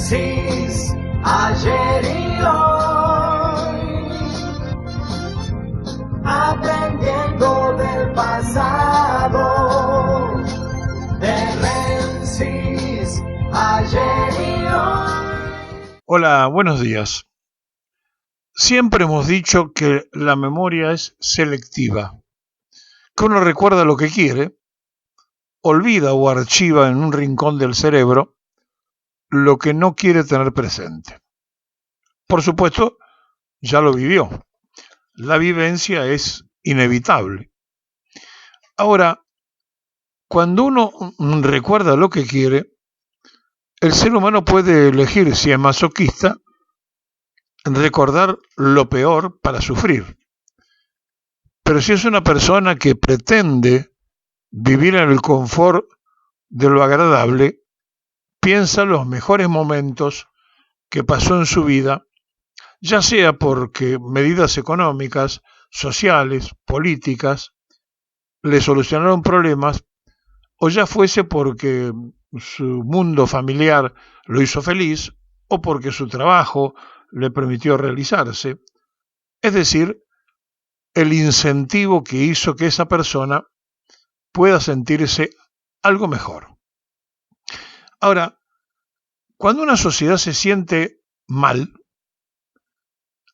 Génesis, ayer y hoy, aprendiendo del pasado. Génesis, ayer y hoy. Hola, buenos días. Siempre hemos dicho que la memoria es selectiva, que uno recuerda lo que quiere, olvida o archiva en un rincón del cerebro lo que no quiere tener presente. Por supuesto, ya lo vivió. La vivencia es inevitable. Ahora, cuando uno recuerda lo que quiere, el ser humano puede elegir, si es masoquista, recordar lo peor para sufrir. Pero si es una persona que pretende vivir en el confort de lo agradable, piensa los mejores momentos que pasó en su vida, ya sea porque medidas económicas, sociales, políticas, le solucionaron problemas, o ya fuese porque su mundo familiar lo hizo feliz, o porque su trabajo le permitió realizarse. Es decir, el incentivo que hizo que esa persona pueda sentirse algo mejor. Ahora, cuando una sociedad se siente mal,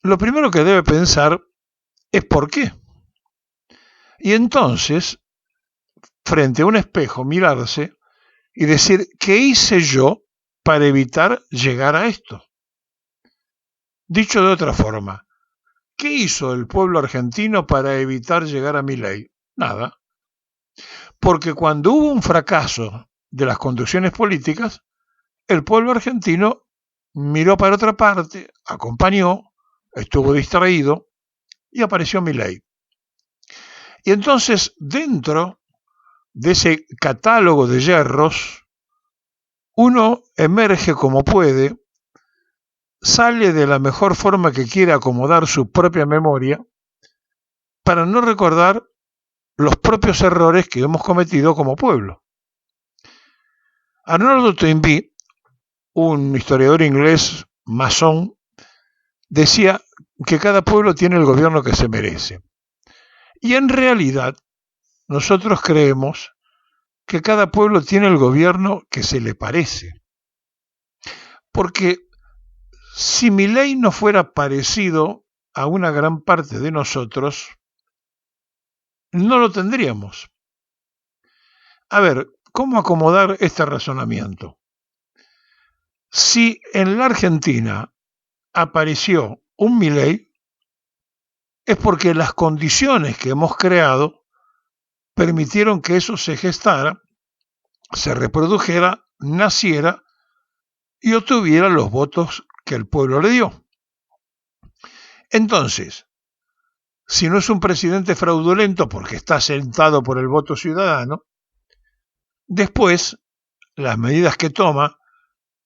lo primero que debe pensar es por qué. Y entonces, frente a un espejo, mirarse y decir, ¿qué hice yo para evitar llegar a esto? Dicho de otra forma, ¿qué hizo el pueblo argentino para evitar llegar a Milei? Nada. Porque cuando hubo un fracaso de las conducciones políticas, el pueblo argentino miró para otra parte, acompañó, estuvo distraído y apareció Milei. Y entonces, dentro de ese catálogo de yerros, uno emerge como puede, sale de la mejor forma que quiere acomodar su propia memoria para no recordar los propios errores que hemos cometido como pueblo. Arnoldo Toynbee, un historiador inglés masón, decía que cada pueblo tiene el gobierno que se merece. Y en realidad, nosotros creemos que cada pueblo tiene el gobierno que se le parece. Porque si Milei no fuera parecido a una gran parte de nosotros, no lo tendríamos. A ver, ¿cómo acomodar este razonamiento? Si en la Argentina apareció un Milei, es porque las condiciones que hemos creado permitieron que eso se gestara, se reprodujera, naciera y obtuviera los votos que el pueblo le dio. Entonces, si no es un presidente fraudulento porque está sentado por el voto ciudadano, después las medidas que toma,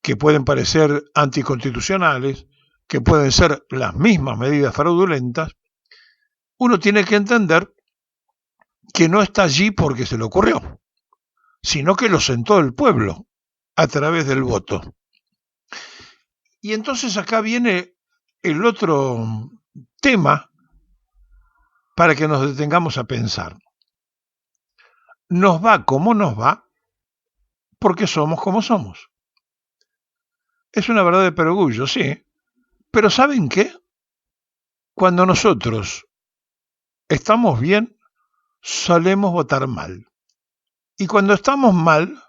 que pueden parecer anticonstitucionales, que pueden ser las mismas medidas fraudulentas, uno tiene que entender que no está allí porque se le ocurrió, sino que lo sentó el pueblo a través del voto. Y entonces acá viene el otro tema para que nos detengamos a pensar. Nos va como nos va porque somos como somos. Es una verdad de perogrullo, sí, pero ¿saben qué? Cuando nosotros estamos bien, solemos votar mal. Y cuando estamos mal,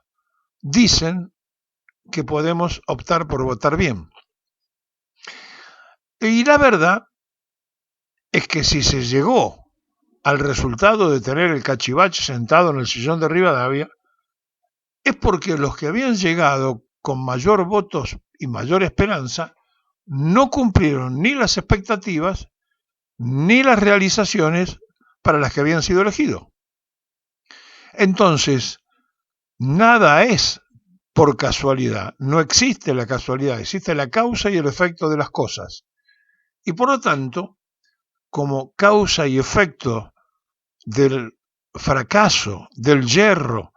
dicen que podemos optar por votar bien. Y la verdad es que si se llegó al resultado de tener el cachivache sentado en el sillón de Rivadavia, es porque los que habían llegado con mayor votos y mayor esperanza no cumplieron ni las expectativas ni las realizaciones para las que habían sido elegidos. Entonces, nada es por casualidad, no existe la casualidad, existe la causa y el efecto de las cosas. Y por lo tanto, como causa y efecto del fracaso, del yerro,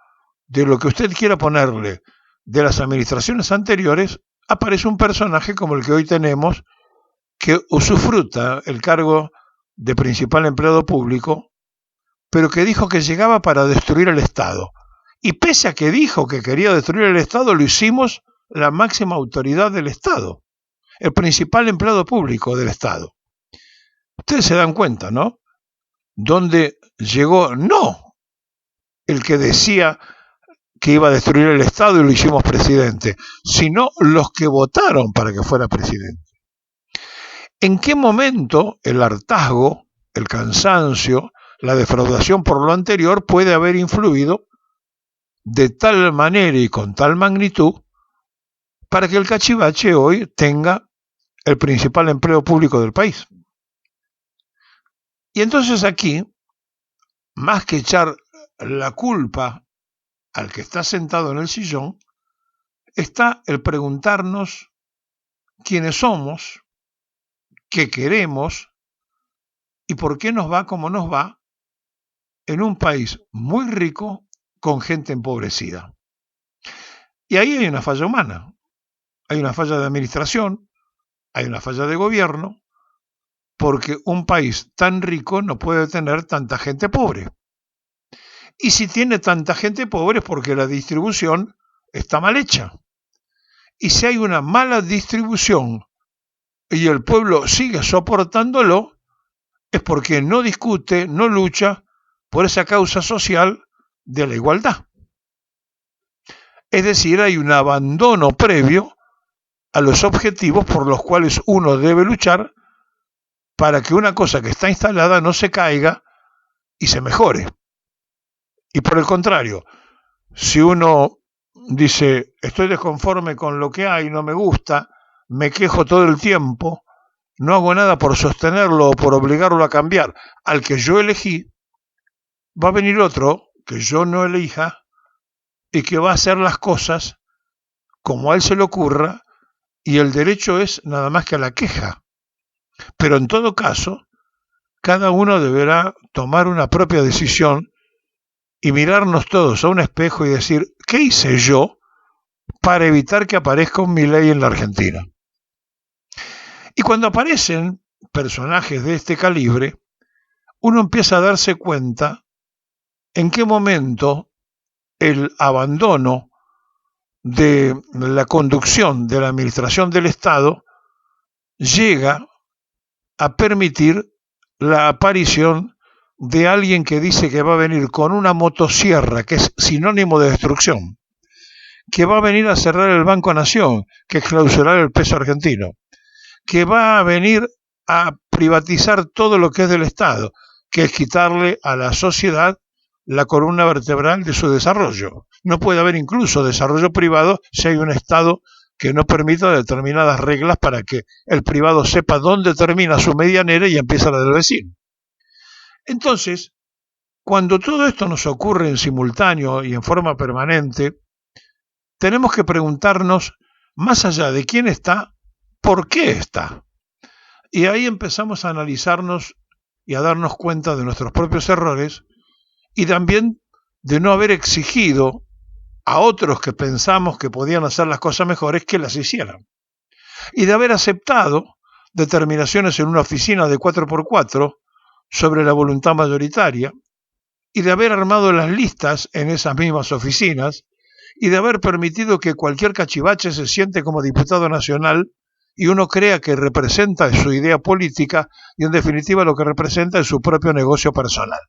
de lo que usted quiera ponerle, de las administraciones anteriores, aparece un personaje como el que hoy tenemos, que usufruta el cargo de principal empleado público, pero que dijo que llegaba para destruir el Estado. Y pese a que dijo que quería destruir el Estado, lo hicimos la máxima autoridad del Estado, el principal empleado público del Estado. Ustedes se dan cuenta, ¿no? Donde llegó no el que decía que iba a destruir el Estado y lo hicimos presidente, sino los que votaron para que fuera presidente. ¿En qué momento el hartazgo, el cansancio, la defraudación por lo anterior puede haber influido de tal manera y con tal magnitud para que el cachivache hoy tenga el principal empleo público del país? Y entonces aquí, más que echar la culpa al que está sentado en el sillón, está el preguntarnos quiénes somos, qué queremos y por qué nos va como nos va en un país muy rico con gente empobrecida. Y ahí hay una falla humana, hay una falla de administración, hay una falla de gobierno, porque un país tan rico no puede tener tanta gente pobre. Y si tiene tanta gente pobre es porque la distribución está mal hecha. Y si hay una mala distribución y el pueblo sigue soportándolo, es porque no discute, no lucha por esa causa social de la igualdad. Es decir, hay un abandono previo a los objetivos por los cuales uno debe luchar para que una cosa que está instalada no se caiga y se mejore. Y por el contrario, si uno dice, estoy desconforme con lo que hay, no me gusta, me quejo todo el tiempo, no hago nada por sostenerlo o por obligarlo a cambiar al que yo elegí, va a venir otro que yo no elija y que va a hacer las cosas como a él se le ocurra, y el derecho es nada más que a la queja. Pero en todo caso, cada uno deberá tomar una propia decisión y mirarnos todos a un espejo y decir, ¿qué hice yo para evitar que aparezca un Milei en la Argentina? Y cuando aparecen personajes de este calibre, uno empieza a darse cuenta en qué momento el abandono de la conducción de la administración del Estado llega a permitir la aparición de alguien que dice que va a venir con una motosierra, que es sinónimo de destrucción, que va a venir a cerrar el Banco Nación, que es clausurar el peso argentino, que va a venir a privatizar todo lo que es del Estado, que es quitarle a la sociedad la columna vertebral de su desarrollo. No puede haber incluso desarrollo privado si hay un Estado que no permita determinadas reglas para que el privado sepa dónde termina su medianera y empieza la del vecino. Entonces, cuando todo esto nos ocurre en simultáneo y en forma permanente, tenemos que preguntarnos, más allá de quién está, ¿por qué está? Y ahí empezamos a analizarnos y a darnos cuenta de nuestros propios errores y también de no haber exigido a otros que pensamos que podían hacer las cosas mejores que las hicieran. Y de haber aceptado determinaciones en una oficina de 4x4 sobre la voluntad mayoritaria y de haber armado las listas en esas mismas oficinas y de haber permitido que cualquier cachivache se siente como diputado nacional y uno crea que representa su idea política y en definitiva lo que representa es su propio negocio personal.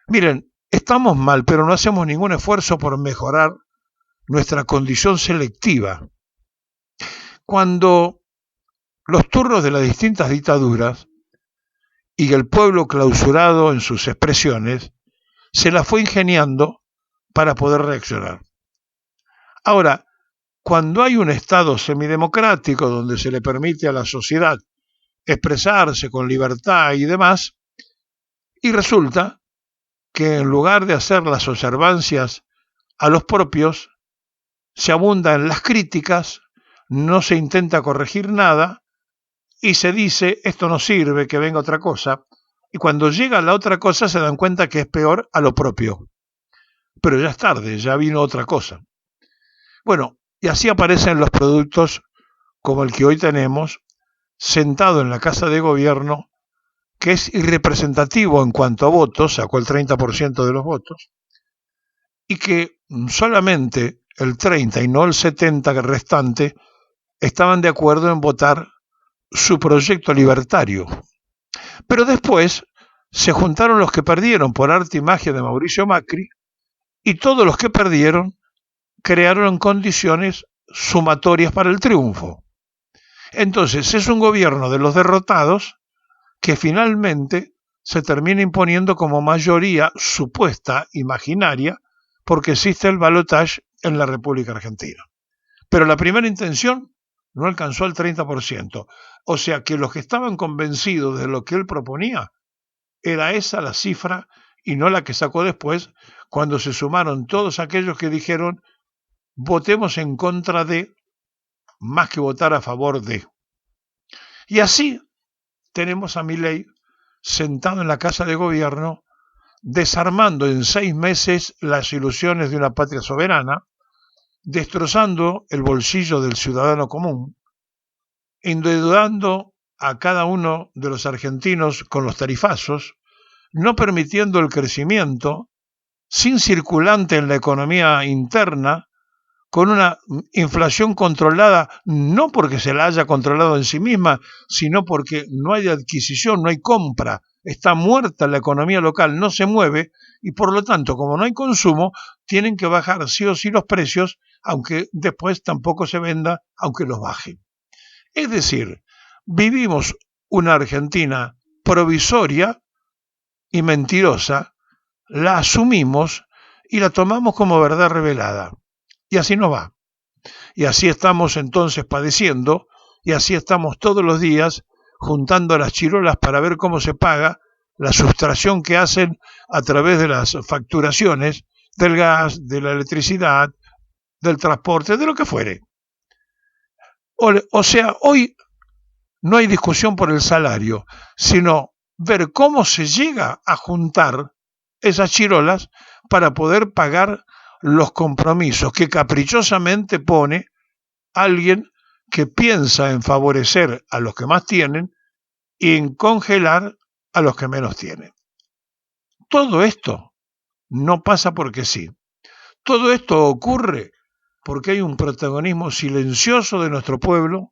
Miren, estamos mal, pero no hacemos ningún esfuerzo por mejorar nuestra condición selectiva. Cuando los turnos de las distintas dictaduras y el pueblo clausurado en sus expresiones se la fue ingeniando para poder reaccionar. Ahora, cuando hay un Estado semidemocrático donde se le permite a la sociedad expresarse con libertad y demás, y resulta que en lugar de hacer las observancias a los propios, se abunda en las críticas, no se intenta corregir nada y se dice esto no sirve, que venga otra cosa, y cuando llega la otra cosa se dan cuenta que es peor a lo propio. Pero ya es tarde, ya vino otra cosa. Bueno, Y así aparecen los productos como el que hoy tenemos, sentado en la Casa de Gobierno, que es irrepresentativo en cuanto a votos, sacó el 30% de los votos, y que solamente el 30 y no el 70 restante estaban de acuerdo en votar su proyecto libertario. Pero después se juntaron los que perdieron por arte y magia de Mauricio Macri, y todos los que perdieron crearon condiciones sumatorias para el triunfo. Entonces es un gobierno de los derrotados que finalmente se termina imponiendo como mayoría supuesta, imaginaria, porque existe el balotaje en la República Argentina. Pero la primera intención no alcanzó el 30%. O sea que los que estaban convencidos de lo que él proponía, era esa la cifra y no la que sacó después, cuando se sumaron todos aquellos que dijeron votemos en contra de más que votar a favor de. Y así tenemos a Milei sentado en la Casa de Gobierno, desarmando en 6 meses las ilusiones de una patria soberana, destrozando el bolsillo del ciudadano común, endeudando a cada uno de los argentinos con los tarifazos, no permitiendo el crecimiento, sin circulante en la economía interna, con una inflación controlada, no porque se la haya controlado en sí misma, sino porque no hay adquisición, no hay compra, está muerta la economía local, no se mueve, y por lo tanto, como no hay consumo, tienen que bajar sí o sí los precios, aunque después tampoco se venda, aunque los bajen. Es decir, vivimos una Argentina provisoria y mentirosa, la asumimos y la tomamos como verdad revelada. Y así nos va. Y así estamos entonces padeciendo, y así estamos todos los días juntando las chirolas para ver cómo se paga la sustracción que hacen a través de las facturaciones del gas, de la electricidad, del transporte, de lo que fuere. O sea, hoy no hay discusión por el salario, sino ver cómo se llega a juntar esas chirolas para poder pagar los compromisos que caprichosamente pone alguien que piensa en favorecer a los que más tienen y en congelar a los que menos tienen. Todo esto no pasa porque sí. Todo esto ocurre porque hay un protagonismo silencioso de nuestro pueblo,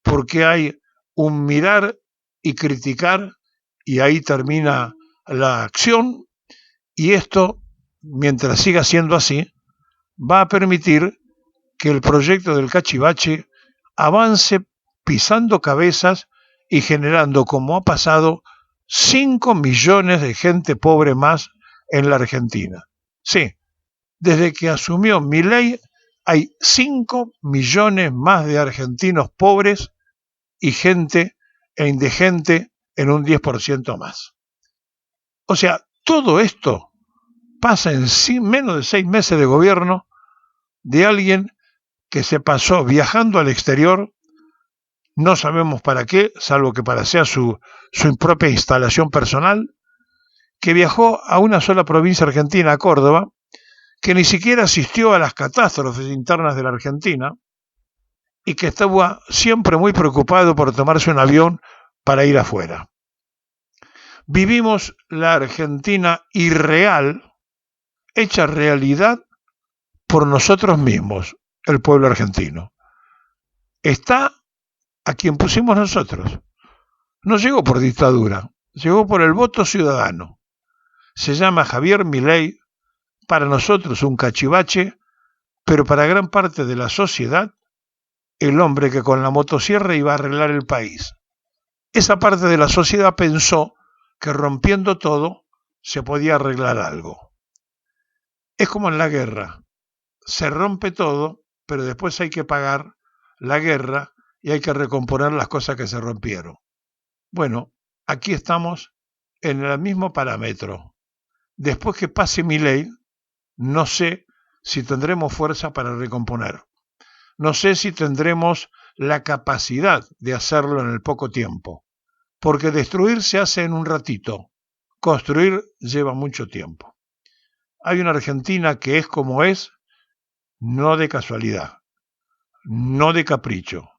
porque hay un mirar y criticar, y ahí termina la acción, y esto, mientras siga siendo así, va a permitir que el proyecto del Cachivache avance pisando cabezas y generando, como ha pasado, 5 millones de gente pobre más en la Argentina. Sí, desde que asumió Milei hay 5 millones más de argentinos pobres y gente indigente en un 10% más. O sea, todo esto pasa en menos de 6 meses de gobierno de alguien que se pasó viajando al exterior, no sabemos para qué, salvo que para sea su propia instalación personal, que viajó a una sola provincia argentina, a Córdoba, que ni siquiera asistió a las catástrofes internas de la Argentina y que estaba siempre muy preocupado por tomarse un avión para ir afuera. Vivimos la Argentina irreal, hecha realidad por nosotros mismos, el pueblo argentino. Está a quien pusimos nosotros. No llegó por dictadura, llegó por el voto ciudadano. Se llama Javier Milei, para nosotros un cachivache, pero para gran parte de la sociedad, el hombre que con la motosierra iba a arreglar el país. Esa parte de la sociedad pensó que rompiendo todo se podía arreglar algo. Es como en la guerra. Se rompe todo, pero después hay que pagar la guerra y hay que recomponer las cosas que se rompieron. Bueno, aquí estamos en el mismo parámetro. Después que pase Milei, no sé si tendremos fuerza para recomponer. No sé si tendremos la capacidad de hacerlo en el poco tiempo, porque destruir se hace en un ratito, construir lleva mucho tiempo. Hay una Argentina que es como es, no de casualidad. no de capricho,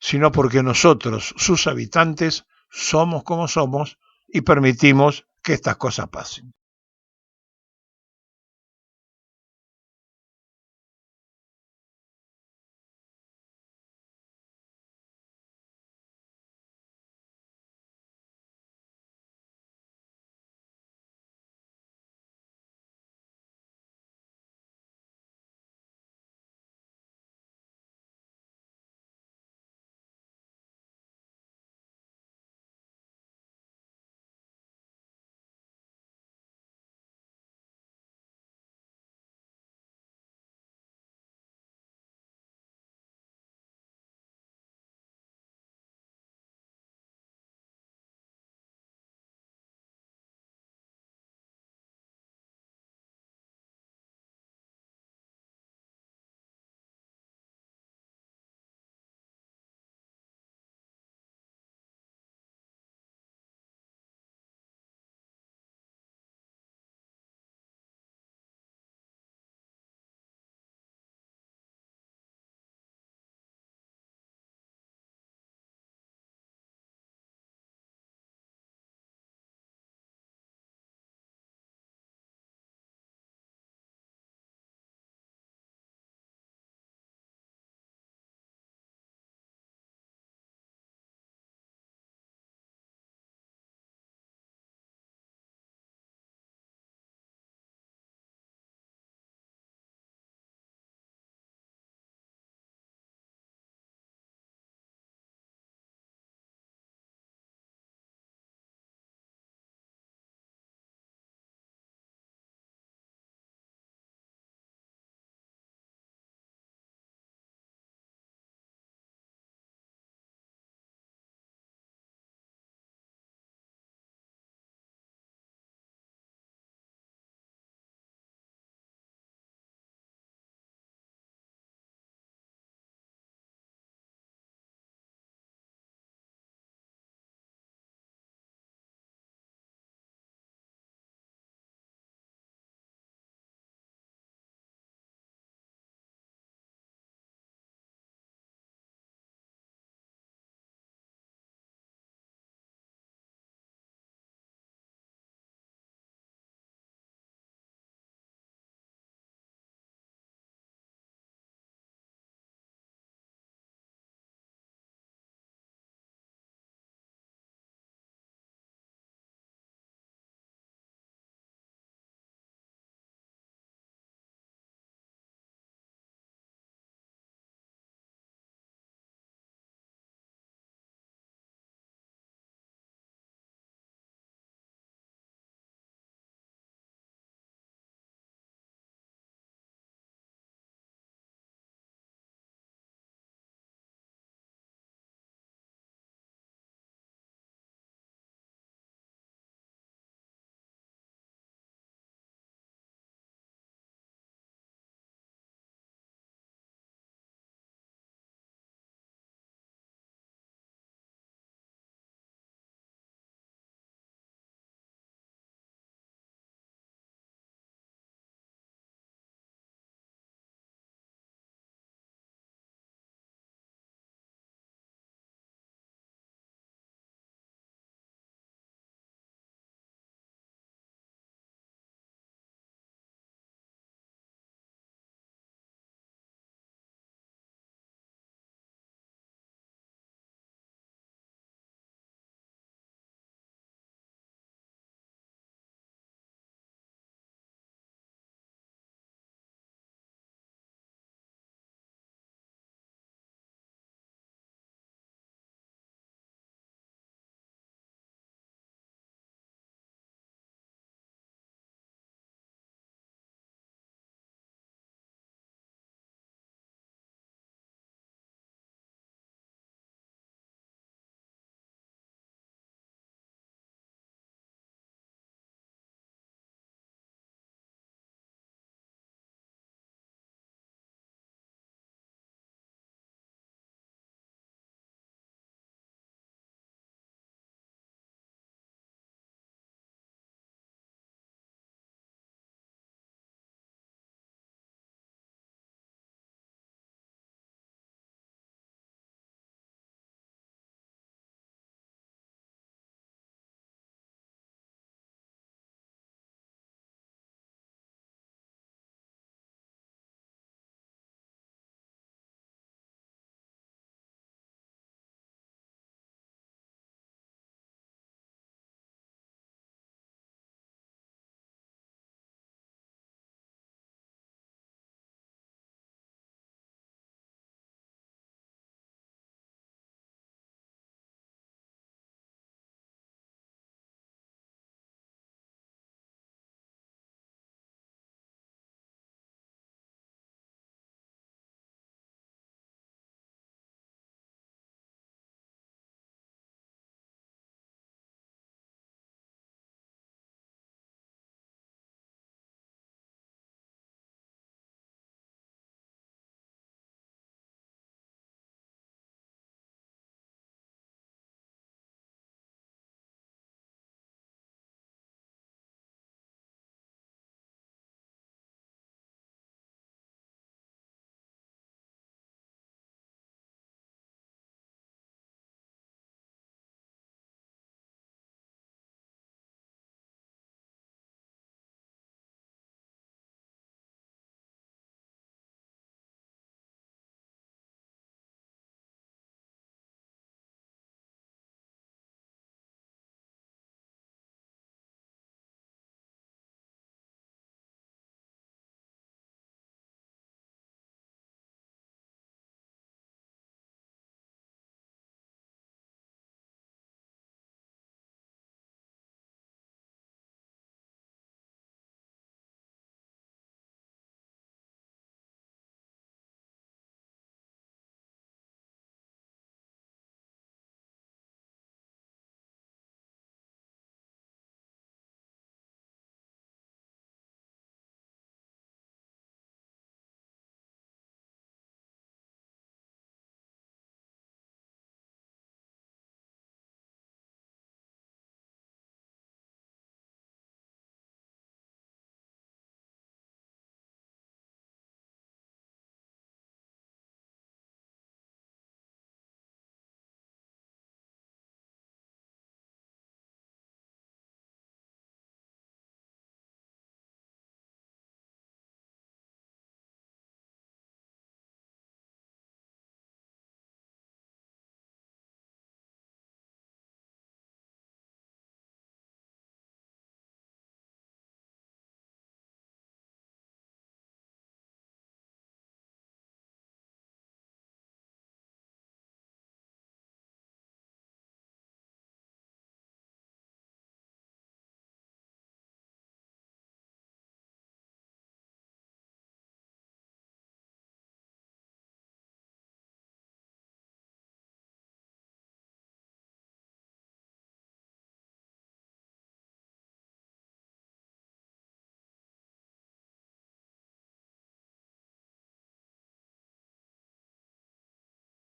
sino porque nosotros, sus habitantes, somos como somos y permitimos que estas cosas pasen.